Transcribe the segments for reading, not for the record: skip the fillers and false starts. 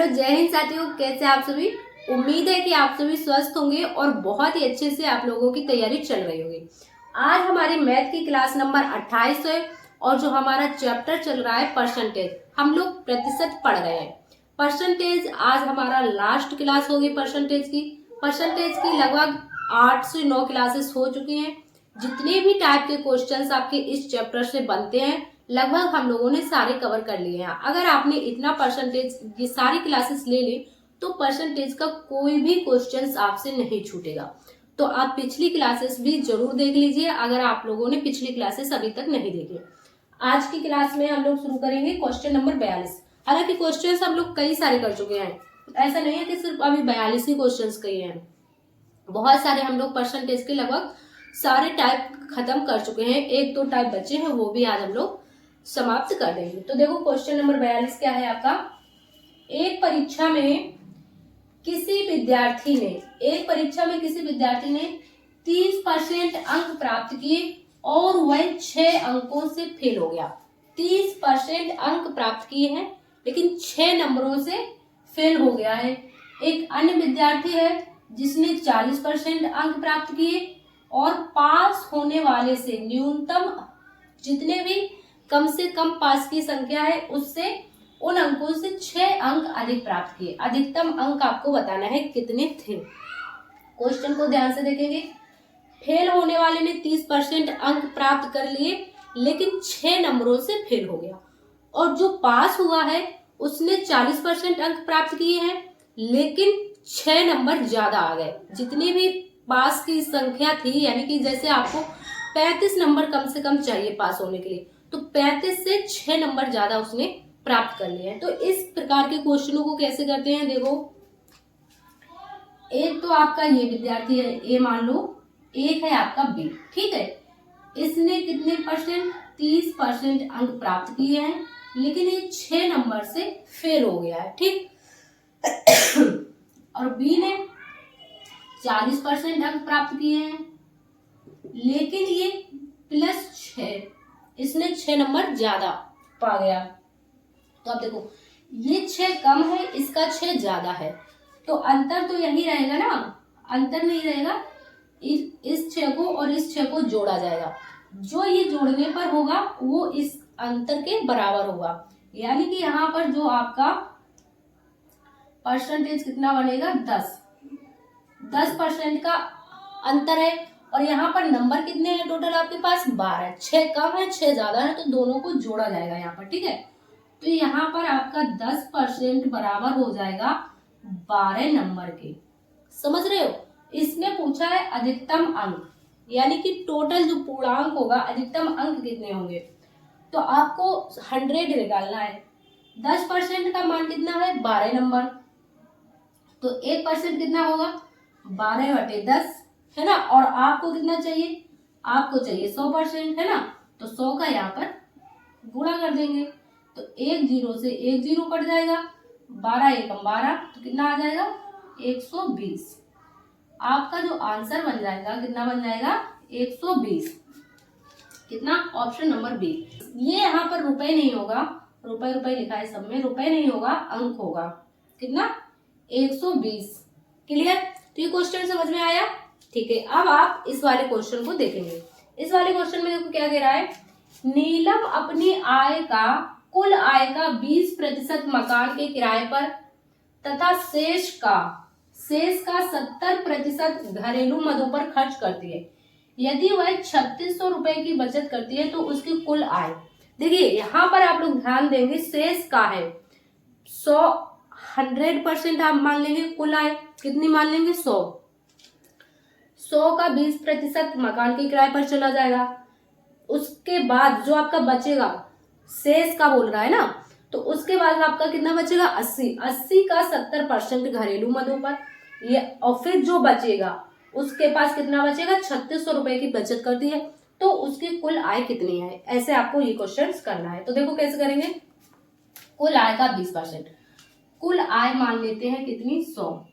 जय हिंद साथियों, कैसे आप सभी। उम्मीद है कि आप सभी स्वस्थ होंगे और बहुत ही अच्छे से आप लोगों की तैयारी चल रही होगी। आज हमारी मैथ की क्लास नंबर 28 है और जो हमारा चैप्टर चल रहा है परसेंटेज, हम लोग प्रतिशत पढ़ रहे हैं। परसेंटेज आज हमारा लास्ट क्लास होगी। परसेंटेज की लगभग 8 से 9 क्लासेस हो चुकी हैं। जितने भी टाइप के क्वेश्चंस आपके इस चैप्टर से बनते हैं लगभग हम लोगों ने सारे कवर कर लिए हैं। अगर आपने इतना परसेंटेज ये सारी क्लासेस ले ली तो परसेंटेज का कोई भी क्वेश्चंस आपसे नहीं छूटेगा। तो आप पिछली क्लासेस भी जरूर देख लीजिए अगर आप लोगों ने पिछली क्लासेस अभी तक नहीं देखी। आज की क्लास में हम लोग शुरू करेंगे क्वेश्चन नंबर 42। हालांकि क्वेश्चंस हम लोग कई सारे कर चुके हैं, ऐसा नहीं है कि सिर्फ अभी 42 ही क्वेश्चंस किए हैं। बहुत सारे हम लोग परसेंटेज के लगभग सारे टाइप खत्म कर चुके हैं। एक दो टाइप बचे हैं, वो भी आज हम लोग समाप्त कर देंगे। तो देखो क्वेश्चन नंबर 42 क्या है आपका। एक परीक्षा में किसी विद्यार्थी ने 30% अंक प्राप्त किए और वह 6 अंकों से फेल हो गया। 30% अंक प्राप्त किए हैं लेकिन 6 नंबरों से फेल हो गया है। एक अन्य विद्यार्थी है जिसने 40% अंक प्राप्त किए और पास होने वाले से न्यूनतम जितने भी कम से कम पास की संख्या है उससे उन अंकों से 6 अंक अधिक प्राप्त किए। अधिकतम अंक आपको बताना है कितने थे। क्वेश्चन को ध्यान से देखेंगे। फेल होने वाले ने 30% अंक प्राप्त कर लिए लेकिन 6 नंबरों से फेल हो गया, और जो पास हुआ है उसने 40% अंक प्राप्त किए हैं लेकिन 6 नंबर ज्यादा आ गए। जितनी भी पास की संख्या थी, यानी कि जैसे आपको 35 नंबर कम से कम चाहिए पास होने के लिए, तो 35 से 6 नंबर ज्यादा उसने प्राप्त कर लिए हैं। तो इस प्रकार के क्वेश्चनों को कैसे करते हैं, देखो एक तो आपका ये विद्यार्थी है ए मान लो, एक है आपका बी, ठीक है। इसने कितने परसेंट 30% अंक प्राप्त किए हैं लेकिन ये 6 नंबर से फेल हो गया है, ठीक। और बी ने 40% अंक प्राप्त किए हैं लेकिन ये +6, इसने 6 नंबर ज्यादा पा गया। तो अब देखो ये 6 कम है, इसका 6 ज्यादा है, तो अंतर तो यही रहेगा ना, अंतर नहीं रहेगा। इस 6 को और इस 6 को जोड़ा जाएगा, जो ये जोड़ने पर होगा वो इस अंतर के बराबर होगा। यानी कि यहाँ पर जो आपका परसेंटेज कितना बनेगा 10% का अंतर है, और यहाँ पर नंबर कितने हैं टोटल आपके पास 12। 6 कम है 6 ज्यादा है, तो दोनों को जोड़ा जाएगा यहाँ पर, ठीक है। तो यहाँ पर आपका 10% बराबर हो जाएगा 12 नंबर के। समझ रहे हो। इसने पूछा है अधिकतम अंक, यानी कि टोटल जो पूर्णांक होगा अधिकतम अंक कितने होंगे, तो आपको 100 निकालना है। 10% का मान कितना है 12 नंबर, तो 1% कितना होगा 12/10 है ना। और आपको कितना चाहिए, आपको चाहिए 100% है ना, तो 100 का यहाँ पर गुणा कर देंगे, तो 1 0 से 1 0 कट जाएगा, 12 एकम 12, तो कितना आ जाएगा 120। आपका जो आंसर बन जाएगा कितना बन जाएगा 120। कितना, ऑप्शन नंबर बी। ये यहाँ पर रुपए नहीं होगा, रुपए लिखा है सब में, रुपए नहीं होगा अंक होगा। कितना 120। क्लियर। तो ये क्वेश्चन समझ में आया, ठीक है। अब आप इस वाले क्वेश्चन को देखेंगे। इस वाले क्वेश्चन में देखो क्या कह रहा है। नीलम अपनी कुल आय का 20% मकान के किराए पर तथा शेष का 70% घरेलू मदों पर खर्च करती है। यदि वह 3600 रुपए की बचत करती है तो उसकी कुल आय, देखिए यहाँ पर आप लोग ध्यान देंगे शेष का है 100% आप मान लेंगे, कुल आय कितनी मान लेंगे 100 का 20% मकान के किराए पर चला जाएगा। उसके बाद जो आपका बचेगा, शेष का बोल रहा है ना, तो उसके बाद आपका कितना बचेगा 80 का 70% घरेलू मदों पर, ये और फिर जो बचेगा उसके पास कितना बचेगा 3600 रुपए की बचत करती है, तो उसकी कुल आय कितनी है। ऐसे आपको ये क्वेश्चन करना है। तो देखो कैसे करेंगे। कुल आय का 20%, कुल आय मान लेते हैं कितनी 100,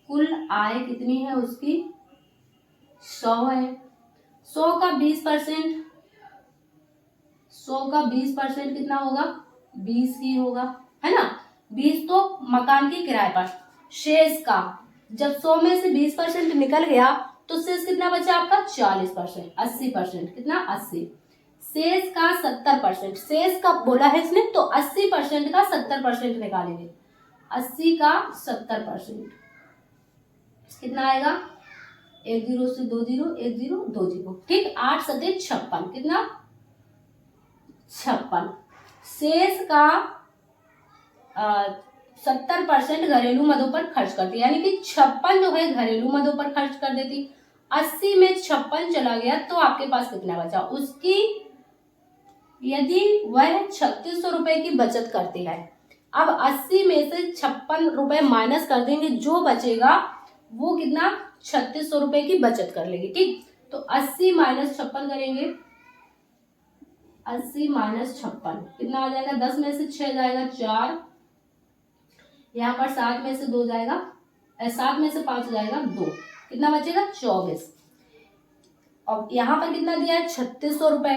कुल आय कितनी है उसकी 100 है। 100 का 20%, 100 का 20% कितना होगा 20 ही होगा, है ना। 20 तो मकान की किराए पर। शेष का जब 100 में से 20% निकल गया तो शेष कितना बचा आपका 40%, 80%, कितना 80। शेष का 70%, शेष का बोला है इसने तो 80% का 70% निकालेंगे। 80 का 70% कितना आएगा, 1 0 से 2 0, 1 0 2 0, ठीक। 8 सते 56, कितना 56। शेष का 70% घरेलू मदों पर खर्च करती, यानी कि 56 जो है घरेलू मदों पर खर्च कर देती। 80 में 56 चला गया तो आपके पास कितना बचा, उसकी यदि वह 3600 रुपए की बचत करती है। अब 80 में से 56 रुपए माइनस कर देंगे, जो बचेगा वो कितना 3600 रुपए की बचत कर लेगी, ठीक। तो 80 माइनस 56 करेंगे, 80 माइनस 56 कितना आ जाएगा, 10 में से 6 जाएगा 4, यहाँ पर 7 में से 2 जाएगा, 7 में से 5 जाएगा 2, कितना बचेगा 24। और यहाँ पर कितना दिया है 3600 रुपए,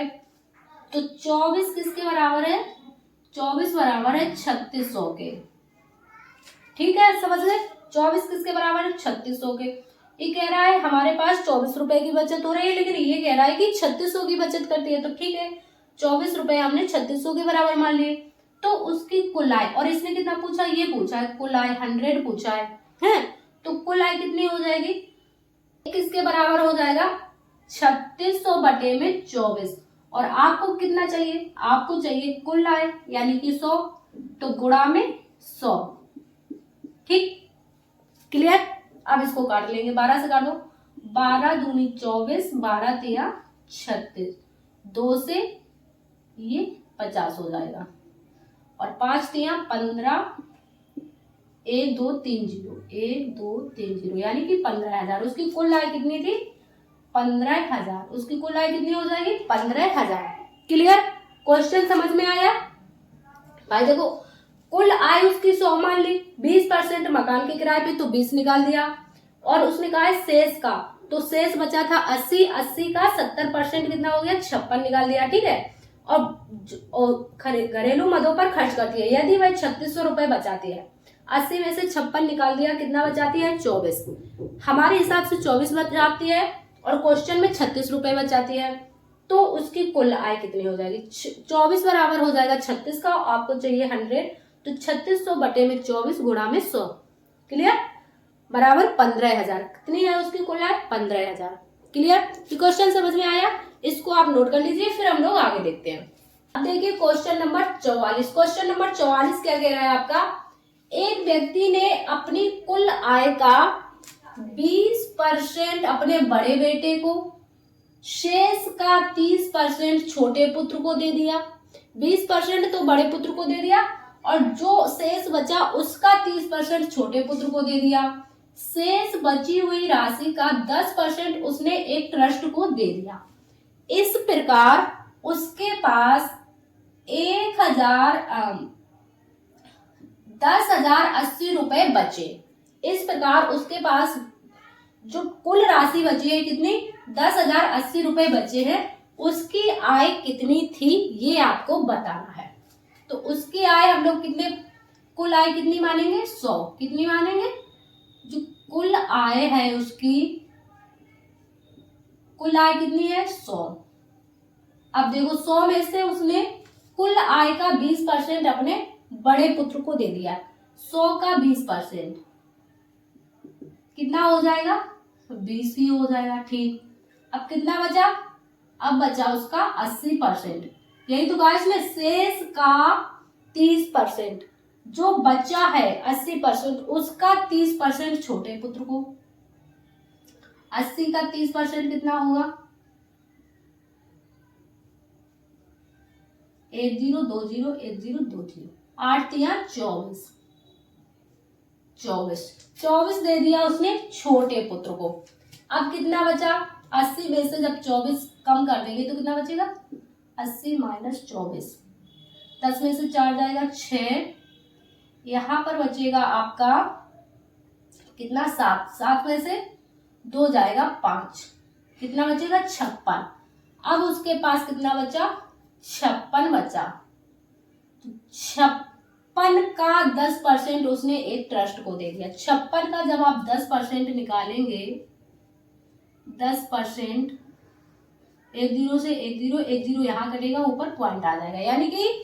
तो 24 किसके बराबर है, 24 बराबर है 3600 के, ठीक है, समझ गए। 24 किसके बराबर है 3600 के। ये कह रहा है हमारे पास 24 रुपए की बचत हो रही है, लेकिन ये कह रहा है कि 3600 की बचत करती है, तो ठीक है 24 रुपए हमने 3600 के बराबर मान लिए। तो उसकी कुल आय, और इसने कितना पूछा, ये पूछा है कुल आय 100 पूछा है, तो कुल आय कितनी हो जाएगी, किसके बराबर हो जाएगा 3600 बटे में 24। और आपको कितना चाहिए, आपको चाहिए कुल आय यानी कि 100, तो गुणा में 100, ठीक, क्लियर। अब इसको काट लेंगे, 12 से काट दो, 12 दूनी 24, 12 तिया 36, 2 से ये 50 हो जाएगा, और 5 तिया 15, 1 2 3 0, 1 2 3 0, यानी कि 15,000। उसकी कुल आय कितनी थी 15,000, उसकी कुल आय कितनी हो जाएगी 15,000। क्लियर, क्वेश्चन समझ में आया भाई। देखो कुल आय उसकी 100 मान ली, 20% मकान के किराए पे तो 20 निकाल दिया, और उसने कहा है शेष का, तो शेष बचा था 80, 80 का 70% कितना हो गया 56 निकाल दिया, ठीक है। और घरेलू मदों पर खर्च करती है, यदि वह 3600 रुपए बचाती है, 80 में से 56 निकाल दिया, कितना बचाती है 24, हमारे हिसाब से 24 बचाती है, और क्वेश्चन में 36 रुपए बचाती है, तो उसकी कुल आय कितनी हो जाएगी, 24 बराबर हो जाएगा 36 का, आपको चाहिए 100, तो 3600 बटे में 24 गुणा में 100, क्लियर, बराबर 15,000। कितनी है उसकी कुल आय 15,000। क्लियर, क्वेश्चन समझ में आया, इसको आप नोट कर लीजिए, फिर हम लोग आगे देखते हैं। अब देखिए क्वेश्चन नंबर 44। क्वेश्चन नंबर 44 क्या कह रहा है आपका, एक व्यक्ति ने अपनी कुल आय का 20% अपने बड़े बेटे को, शेष का 30% छोटे पुत्र को दे दिया। 20% तो बड़े पुत्र को दे दिया, और जो शेष बचा उसका 30% छोटे पुत्र को दे दिया। शेष बची हुई राशि का 10% उसने एक ट्रस्ट को दे दिया। इस प्रकार उसके पास 10,080 रुपए बचे। इस प्रकार उसके पास जो कुल राशि बची है कितनी 10,080 रुपए बचे हैं, उसकी आय कितनी थी ये आपको बताना है। तो उसकी आय हम लोग कितने, कुल आय कितनी मानेंगे 100, कितनी मानेंगे, जो कुल आय है उसकी कुल आय कितनी है 100। अब देखो 100 में से उसने कुल आय का 20% अपने बड़े पुत्र को दे दिया, 100 का 20% कितना हो जाएगा 20 ही हो जाएगा, ठीक। अब कितना बचा, अब बचा उसका 80%, यही तो कहा इसमें शेष का 30%, जो बचा है 80% उसका 30% छोटे पुत्र को। 80 का 30% कितना होगा 1020 1020, 8 तिया 24, 24 दे दिया उसने छोटे पुत्र को। अब कितना बचा, 80 में से जब 24 कम कर देंगे तो कितना बचेगा 80 माइनस 24, 10 में से 4 जाएगा 6, यहाँ पर बचेगा आपका कितना 7, 7 में से 2 जाएगा 5, कितना बचेगा 56। अब उसके पास कितना बचा 56 बचा, 56 56 का 10% उसने एक ट्रस्ट को दे दिया। 56 का जब आप 10% निकालेंगे, 10%, एक जीरो से एक जीरो, एक जीरो यहाँ कटेगा, ऊपर पॉइंट आ जाएगा, यानी कि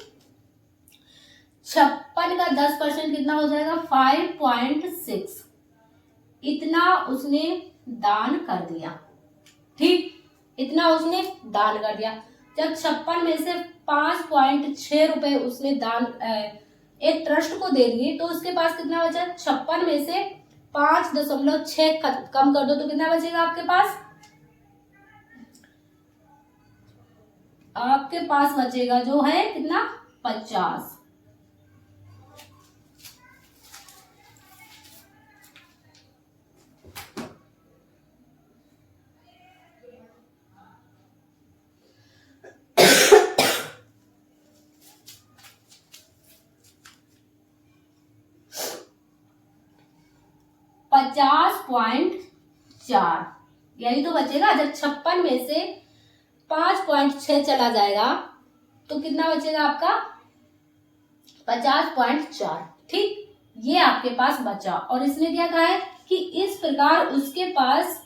56 का 10% कितना हो जाएगा, 5.6। इतना उसने दान कर दिया। ठीक, इतना उसने दान कर दिया। जब 56 में से 5.6 रुपए उसने दान एक ट्रस्ट को दे दिए, तो उसके पास कितना बचा, 56 में से 5.6 कम कर दो तो कितना बचेगा आपके पास, आपके पास बचेगा जो है कितना, 50। $50.4 यही तो बचेगा। जब 56 में से 5.6 चला जाएगा तो कितना बचेगा आपका, 50.4। ठीक, ये आपके पास बचा। और इसने क्या कहा है कि इस प्रकार उसके पास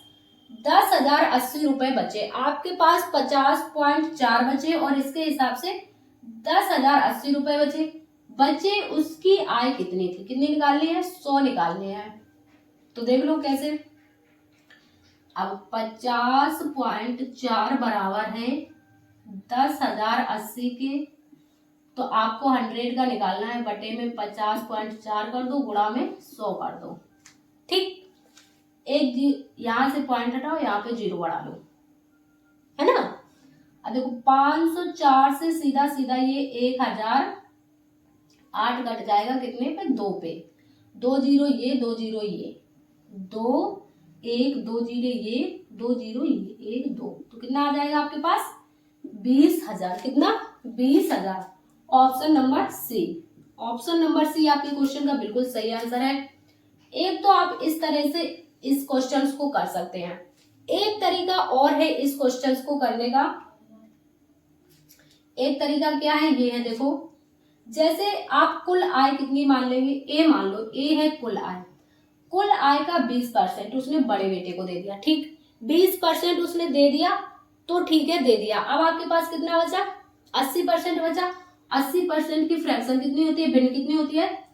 10,080 रुपए बचे। आपके पास 50.4 बचे और इसके हिसाब से 10,080 रुपए बचे। उसकी आय कितनी थी, कितनी निकालनी है, 100 निकालनी है। तो देख लो कैसे। अब 50.4 बराबर है 10,080 के, तो आपको 100 का निकालना है, बटे में 50.4 कर दो, गुणा में 100 कर दो। ठीक, एक यहां से पॉइंट हटाओ, यहाँ पे 0 बढ़ा लो, है ना। अब देखो 504 से सीधा सीधा ये 1008 कट जाएगा, कितने पे, 2 पे, 2 जीरो ये, 2 जीरो ये, 2 1, 2 जीरो ये, 2 जीरो ये, 1 2, तो कितना आ जाएगा आपके पास, 20,000। कितना, 20,000। Option number C, option number C आपके क्वेश्चन का बिल्कुल सही आंसर है। एक तो आप इस तरह से इस क्वेश्चंस को कर सकते हैं। एक तरीका और है इस क्वेश्चंस को करने का। एक तरीका क्या है, ये है, देखो, जैसे आप कुल आय कितनी मान लेंगे, ए मान लो, ए है कुल आय। कुल आय का 20% उसने बड़े बेटे को दे दिया। ठीक, 20% उसने दे दिया तो ठीक है, दे दिया। अब आपके पास कितना बचा, 80% बचा। 80% की फ्रैक्शन कितनी होती है, भिन्न कितनी होती है,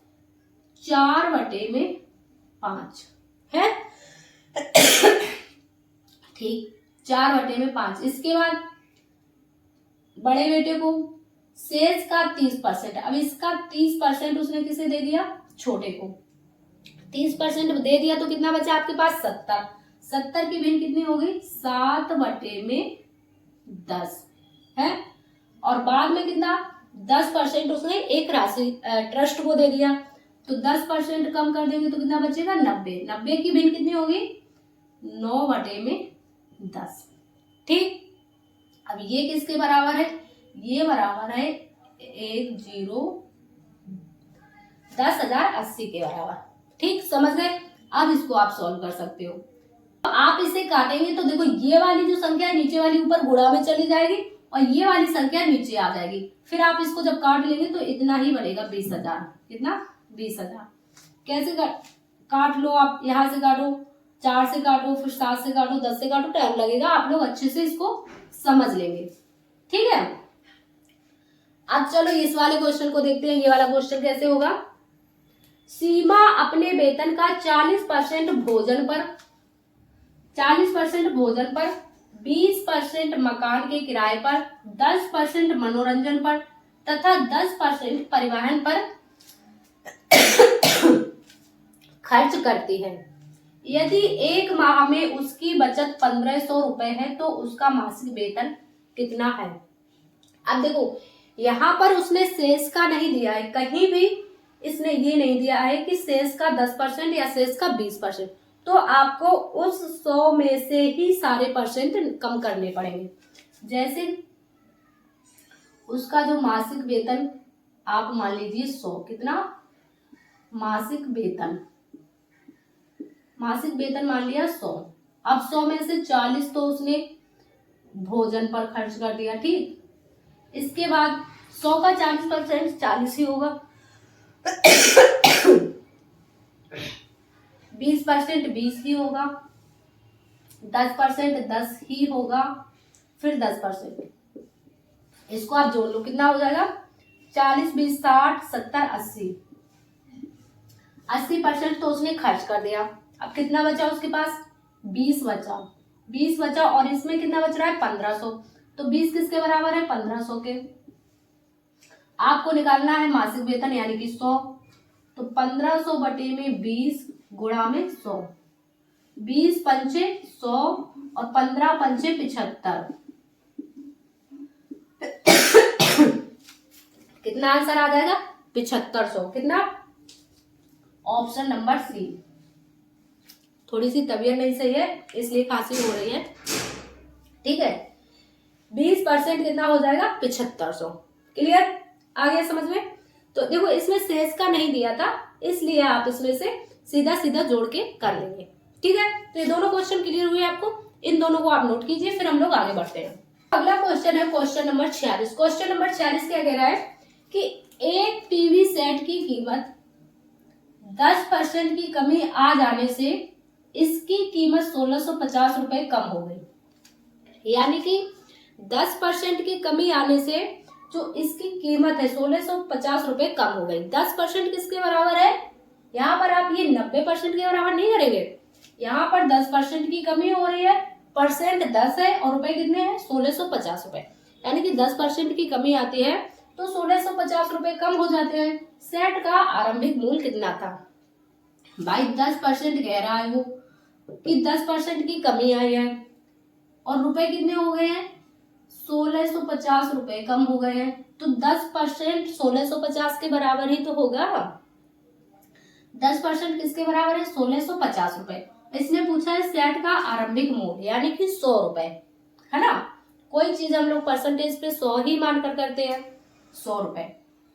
4/5 है। ठीक, 4/5। इसके बाद बड़े बेटे को शेष का 30%। अब इसका 30% उसने किसे दे दिया, छोटे को। 30% दे दिया तो कितना बचा आपके पास, 70। 70 की भिन्न कितनी होगी, 7/10 है। और बाद में कितना, 10% उसने एक राशि ट्रस्ट को दे दिया, तो 10% कम कर देंगे तो कितना बचेगा, 90। 90 की भिन्न कितनी होगी, 9/10। ठीक, अब ये किसके बराबर है, ये बराबर है 10,080 के बराबर। ठीक, समझ गए। अब इसको आप सॉल्व कर सकते हो। तो आप इसे काटेंगे तो देखो ये वाली जो संख्या है नीचे वाली ऊपर गुणा में चली जाएगी और ये वाली संख्या नीचे आ जाएगी। फिर आप इसको जब काट लेंगे तो इतना ही बनेगा, 20,000। कितना, 20,000। कैसे काट लो आप, यहां से काटो, 4 से काटो, फिर 7 से काटो, 10 से काटो, टाइम लगेगा। आप लोग अच्छे से इसको समझ लेंगे। ठीक है, अब चलो इस वाले क्वेश्चन को देखते हैं। ये वाला क्वेश्चन कैसे होगा। सीमा अपने वेतन का 40% भोजन पर, 20% मकान के किराए पर, 10% मनोरंजन पर तथा 10% परिवहन पर खर्च करती है। यदि एक माह में उसकी बचत 1,500 रुपए है तो उसका मासिक वेतन कितना है। अब देखो यहाँ पर उसने शेष का नहीं दिया है, कहीं भी इसने ये नहीं दिया है कि शेष का 10% या शेष का 20%, तो आपको उस 100 में से ही सारे परसेंट कम करने पड़ेंगे। जैसे उसका जो मासिक वेतन आप मान लीजिए 100, कितना मासिक वेतन मान लिया 100। अब 100 में से 40 तो उसने भोजन पर खर्च कर दिया। ठीक, इसके बाद 100 का 40% 40 ही होगा। 20% 20 ही होगा, 10% 10 ही होगा, फिर 10%। इसको आप जोड़ लो, कितना हो जाएगा? 40 20 60 70 80। 80% तो उसने खर्च कर दिया। अब कितना बचा उसके पास? 20 बचा। 20 बचा और इसमें कितना बच रहा है? 1500। तो 20 किसके बराबर है? 1500 के। आपको निकालना है मासिक वेतन यानी कि 100। तो 1500 बटे में 20 गुणा में 100। 20 पंचे 100 और 15 पंचे 75। कितना आंसर आ जाएगा? 7500। कितना? Option number C. थोड़ी सी तबीयत नहीं सही है इसलिए खांसी हो रही है, ठीक है। 20% कितना हो जाएगा? 7500। क्लियर? आ गया समझ में? तो देखो इसमें शेष का नहीं दिया था, इसलिए आप इसमें से सीधा सीधा जोड़ के कर लेंगे, ठीक है। तो ये दोनों क्वेश्चन क्लियर हुए आपको, इन दोनों को आप नोट कीजिए, फिर हम लोग आगे बढ़ते हैं। अगला क्वेश्चन है क्वेश्चन नंबर 46। क्वेश्चन नंबर 46 क्या कह रहा है कि एक टीवी सेट की कीमत 10% की कमी आ जाने से इसकी कीमत 1650 रुपए कम हो गई। यानी कि 10% की कमी आने से जो इसकी कीमत है 1650 रुपए कम हो गई। 10% किसके बराबर है? यहाँ पर आप ये 90% के बराबर नहीं करेंगे, यहाँ पर 10% की कमी हो रही है, परसेंट 10 है और रुपए कितने हैं? 1650 रुपए। यानी कि 10% की कमी आती है तो 1650 रुपए कम हो जाते हैं। सेट का आरंभिक मूल्य कितना था? भाई 10% कह रहा है वो कि 10% की कमी आई है और रुपए कितने हो गए हैं? 1650 रुपए कम हो गए हैं। तो 10% 1650 के बराबर ही तो होगा। 10% किसके बराबर है? 1650 रुपए। इसने पूछा है सेट का आरंभिक मूल्य यानी कि 100 रुपए, है ना। कोई चीज हम लोग परसेंटेज पे 100 ही मानकर करते हैं, 100 रुपए।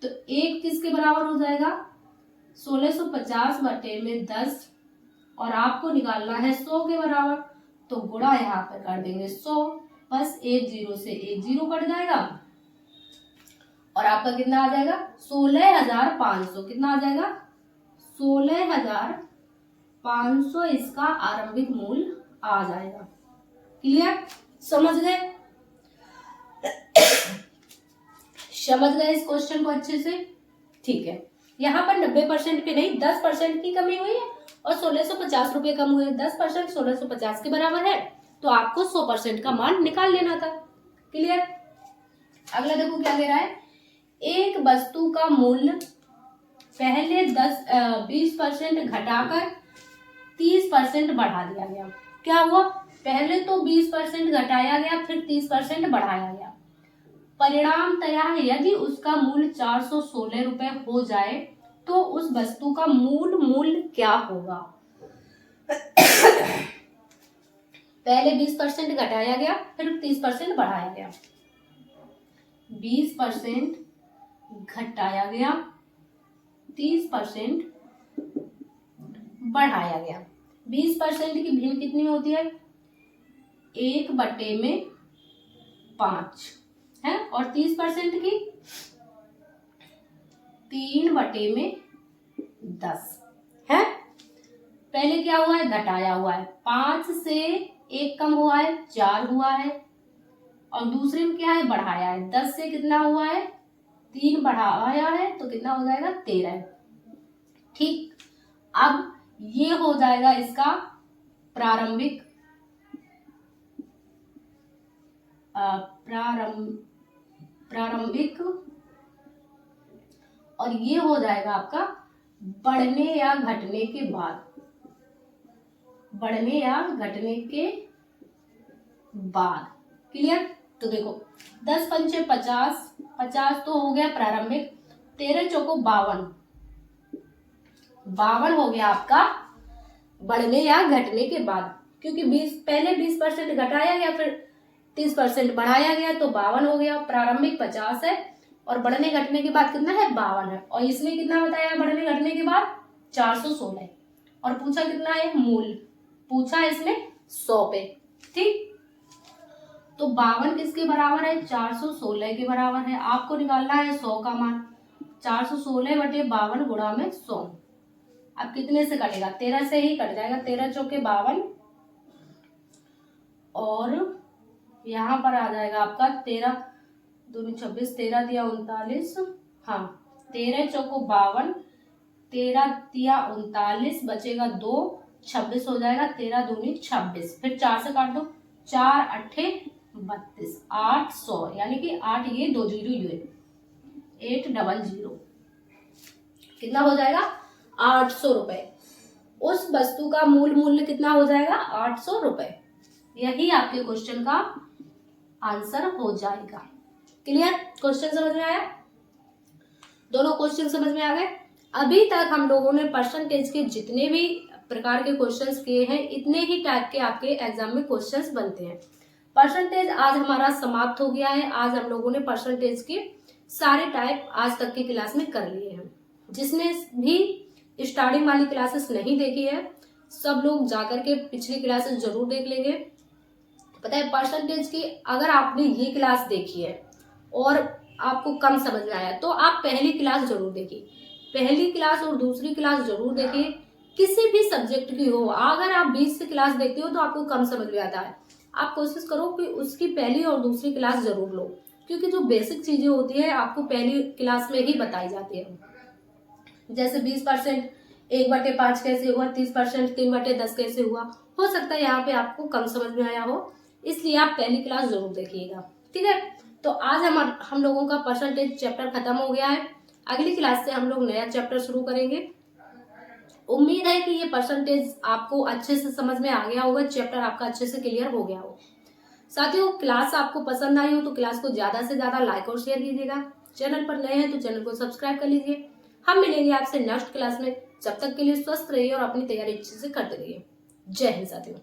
तो एक किसके बराबर हो जाएगा? 1650 बटे में 10 और आपको निकालना है 100 के बराबर, तो गुणा यहाँ पर कर देंगे 100, बस एक जीरो से एक जीरो कट जाएगा और आपका कितना आ जाएगा? 16,500। कितना आ जाएगा? 16,500 इसका आरंभिक मूल्य आ जाएगा। क्लियर? समझ गए? समझ गए इस क्वेश्चन को अच्छे से? ठीक है। यहाँ पर 90% पे नहीं 10% की कमी हुई है और 1650 रुपए कम हुए। 10% 1650 के बराबर है तो आपको 100% का मान निकाल लेना था। क्लियर? अगला देखो क्या कह रहा है, एक वस्तु का मूल्य पहले 20% घटाकर 30% बढ़ा दिया गया। क्या हुआ? पहले तो 20% घटाया गया फिर 30% बढ़ाया गया। परिणामतया यदि उसका मूल्य 416 रुपए हो जाए तो उस वस्तु का मूल मूल्य क्या होगा? पहले 20% घटाया गया फिर 30% बढ़ाया गया। 20% घटाया गया, 30% बढ़ाया गया। 20% की भिन्न कितनी होती है? 1/5 है और 30% की 3/10 है। पहले क्या हुआ है? घटाया हुआ है, 5 से 1 कम हुआ है 4 हुआ है और दूसरे में क्या है? बढ़ाया है। 10 से कितना हुआ है? 3 बढ़ाया है तो कितना हो जाएगा? 13। ठीक, अब ये हो जाएगा इसका प्रारंभिक और ये हो जाएगा आपका बढ़ने या घटने के बाद। बढ़ने या घटने के बाद। क्लियर? तो देखो 10 पंचे 50, 50 तो हो गया प्रारंभिक, 13 चौको 52, 52 हो गया आपका बढ़ने या घटने के बाद। क्योंकि 20 पहले 20% घटाया गया फिर 30% बढ़ाया गया तो 52 हो गया। प्रारंभिक 50 है और बढ़ने घटने के बाद कितना है? 52 है। और इसने कितना बताया बढ़ने घटने के बाद? 416। और पूछा कितना है? मूल पूछा इसने 100 पे। ठीक, तो 52 किसके बराबर है? 416 के बराबर है। आपको निकालना है 100 का मान। 416 बटे 52 गुणा में 100। अब कितने से कटेगा? 13 से ही कट जाएगा। 13 चौके 52 और यहाँ पर आ जाएगा आपका 13 दूनी 26, 13 दिया 39, हाँ 13 चौको 52, 13 दिया 39, बचेगा 2, 26 हो जाएगा। 13 दूनी 26, फिर 4 से काट दो, 4 अट्ठे 32, 800 यानी कि 8 ये 2 जीरो ये 800 कितना हो जाएगा? 800 रुपए। उस वस्तु का मूल मूल्य कितना हो जाएगा? 800 रुपए। यही आपके क्वेश्चन का आंसर हो जाएगा। क्लियर? क्वेश्चन समझ में आया? दोनों क्वेश्चन समझ में आ गए? अभी तक हम लोगों ने परसेंटेज के जितने भी प्रकार के क्वेश्चंस किए हैं, इतने ही टाइप के आपके एग्जाम में क्वेश्चंस बनते हैं। परसेंटेज आज हमारा समाप्त हो गया है। आज हम लोगों ने परसेंटेज के सारे टाइप आज तक की क्लास में कर लिए हैं। जिसने भी स्टार्टिंग वाली क्लासेस नहीं देखी है, सब लोग जाकर के पिछली क्लासेस जरूर देख लेंगे। पता है, परसेंटेज की अगर आपने ये क्लास देखी है और आपको कम समझ में आया तो आप पहली क्लास जरूर देखिए। पहली क्लास और दूसरी क्लास जरूर देखिए, किसी भी सब्जेक्ट की हो। अगर आप 20 से क्लास देखते हो तो आपको कम समझ में आता है, आप कोशिश करो कि उसकी पहली और दूसरी क्लास जरूर लो, क्योंकि जो बेसिक चीजें होती है आपको पहली क्लास में ही बताई जाती है। जैसे 20% 1/5 कैसे हुआ, 30% 3/10 कैसे हुआ। हो सकता है यहाँ पे आपको कम समझ में आया हो, इसलिए आप पहली क्लास जरूर देखिएगा। ठीक है, तो आज हम लोगों का परसेंटेज चैप्टर खत्म हो गया है। अगली क्लास से हम लोग नया चैप्टर शुरू करेंगे। उम्मीद है कि ये परसेंटेज आपको अच्छे से समझ में आ गया होगा, चैप्टर आपका अच्छे से क्लियर हो गया हो। साथियों, क्लास आपको पसंद आई हो तो क्लास को ज्यादा से ज्यादा लाइक और शेयर कीजिएगा। चैनल पर नए हैं तो चैनल को सब्सक्राइब कर लीजिए। हम मिलेंगे आपसे नेक्स्ट क्लास में। जब तक के लिए स्वस्थ रहिए और अपनी तैयारी अच्छे से करते रहिए। जय हिंद साथियों।